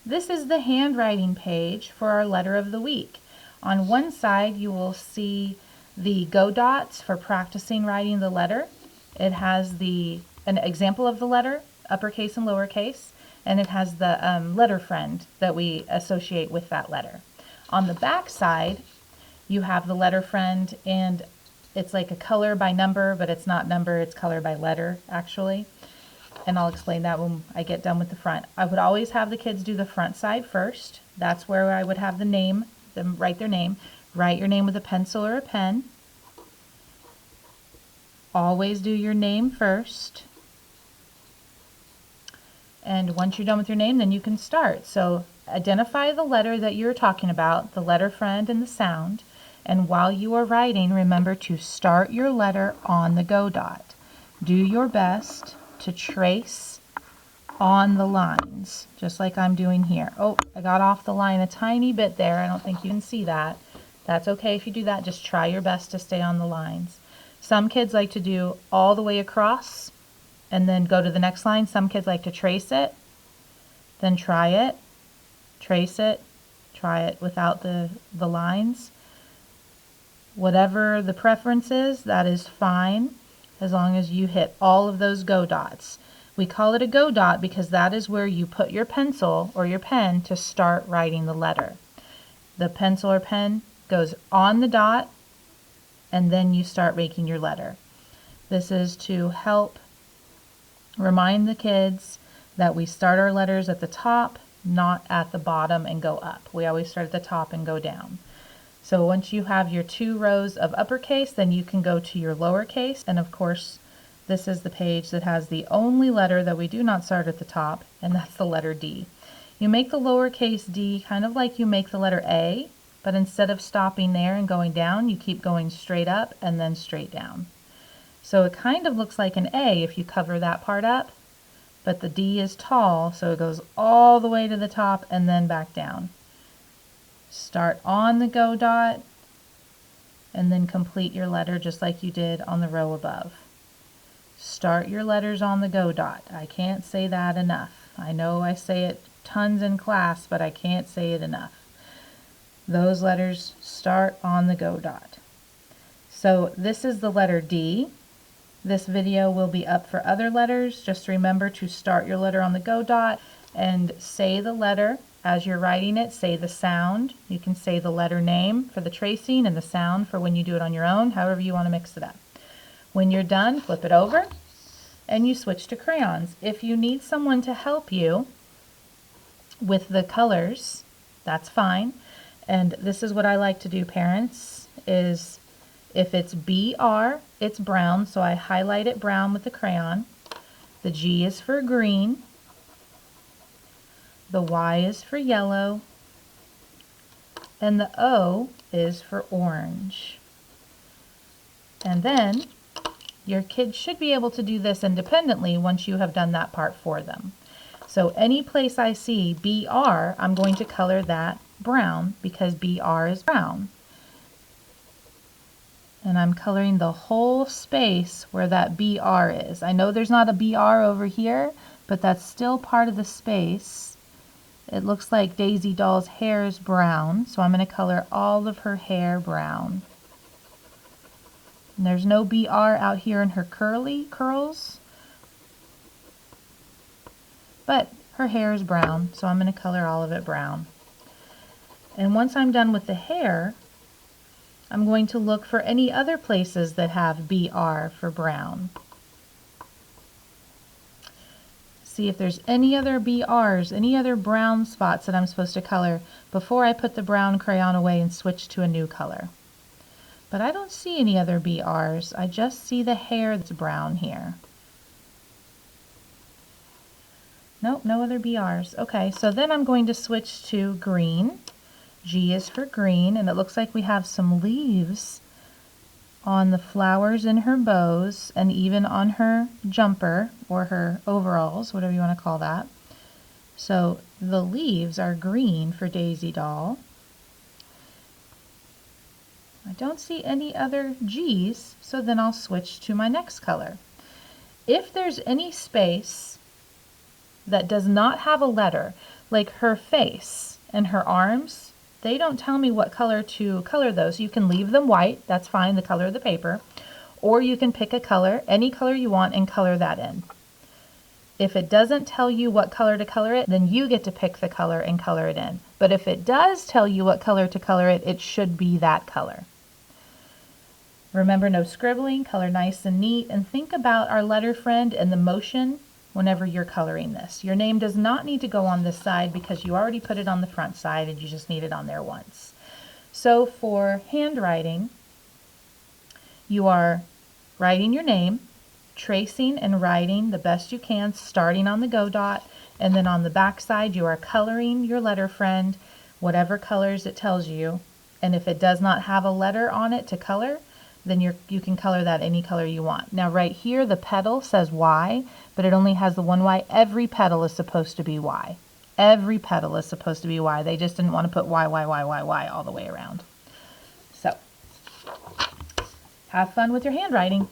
This is the handwriting page for our letter of the week. On one side you will see the go dots for practicing writing the letter. It has an example of the letter, uppercase and lowercase, and it has the letter friend that we associate with that letter. On the back side you have the letter friend, and it's like a color by number, but it's not number, it's color by letter actually. And I'll explain that when I get done with the front. I would always have the kids do the front side first. That's where I would have the name, them write their name. Write your name with a pencil or a pen. Always do your name first. And once you're done with your name, then you can start. So identify the letter that you're talking about, the letter friend and the sound. And while you are writing, remember to start your letter on the go dot. Do your best to trace on the lines, just like I'm doing here. Oh, I got off the line a tiny bit there. I don't think you can see that. That's okay if you do that. Just try your best to stay on the lines. Some kids like to do all the way across and then go to the next line. Some kids like to trace it, then try it, trace it, try it without the lines. Whatever the preference is, that is fine, as long as you hit all of those go dots. We call it a go dot because that is where you put your pencil or your pen to start writing the letter. The pencil or pen goes on the dot, and then you start making your letter. This is to help remind the kids that we start our letters at the top, not at the bottom and go up. We always start at the top and go down. So once you have your 2 rows of uppercase, then you can go to your lowercase. And of course, this is the page that has the only letter that we do not start at the top, and that's the letter D. You make the lowercase d kind of like you make the letter A, but instead of stopping there and going down, you keep going straight up and then straight down. So it kind of looks like an A if you cover that part up, but the D is tall, so it goes all the way to the top and then back down. Start on the go dot and then complete your letter just like you did on the row above. Start your letters on the go dot. I can't say that enough. I know I say it tons in class, but I can't say it enough. Those letters start on the go dot. So this is the letter D. This video will be up for other letters. Just remember to start your letter on the go dot and say the letter. As you're writing it, say the sound. You can say the letter name for the tracing and the sound for when you do it on your own, however you want to mix it up. When you're done, flip it over and you switch to crayons. If you need someone to help you with the colors, that's fine. And this is what I like to do, parents, is if it's BR, it's brown, so I highlight it brown with the crayon. The G is for green. The Y is for yellow, and the O is for orange. And then your kids should be able to do this independently once you have done that part for them. So any place I see BR, I'm going to color that brown because BR is brown. And I'm coloring the whole space where that BR is. I know there's not a BR over here, but that's still part of the space. It looks like Daisy Doll's hair is brown, so I'm going to color all of her hair brown. And there's no BR out here in her curls, but her hair is brown, so I'm going to color all of it brown. And once I'm done with the hair, I'm going to look for any other places that have BR for brown. See if there's any other BRs, any other brown spots that I'm supposed to color before I put the brown crayon away and switch to a new color. But I don't see any other BRs. I just see the hair that's brown here. Nope, no other BRs. Okay, so then I'm going to switch to green. G is for green, and it looks like we have some leaves on the flowers in her bows and even on her jumper or her overalls, whatever you want to call that. So the leaves are green for Daisy Doll. I don't see any other G's, so then I'll switch to my next color. If there's any space that does not have a letter, Like her face and her arms, they don't tell me what color to color those. You can leave them white, that's fine, the color of the paper, or you can pick a color, any color you want, and color that in. If it doesn't tell you what color to color it, then you get to pick the color and color it in. But if it does tell you what color to color it, it should be that color. Remember, no scribbling, color nice and neat, and think about our letter friend and the motion whenever you're coloring this. Your name does not need to go on this side because you already put it on the front side and you just need it on there once. So for handwriting, you are writing your name, tracing and writing the best you can, starting on the go dot, and then on the back side you are coloring your letter friend, whatever colors it tells you, and if it does not have a letter on it to color, then you can color that any color you want. Now right here the petal says Y, but it only has the one Y. Every petal is supposed to be Y. Every petal is supposed to be Y. They just didn't want to put Y, Y, Y, Y, Y all the way around. So, have fun with your handwriting.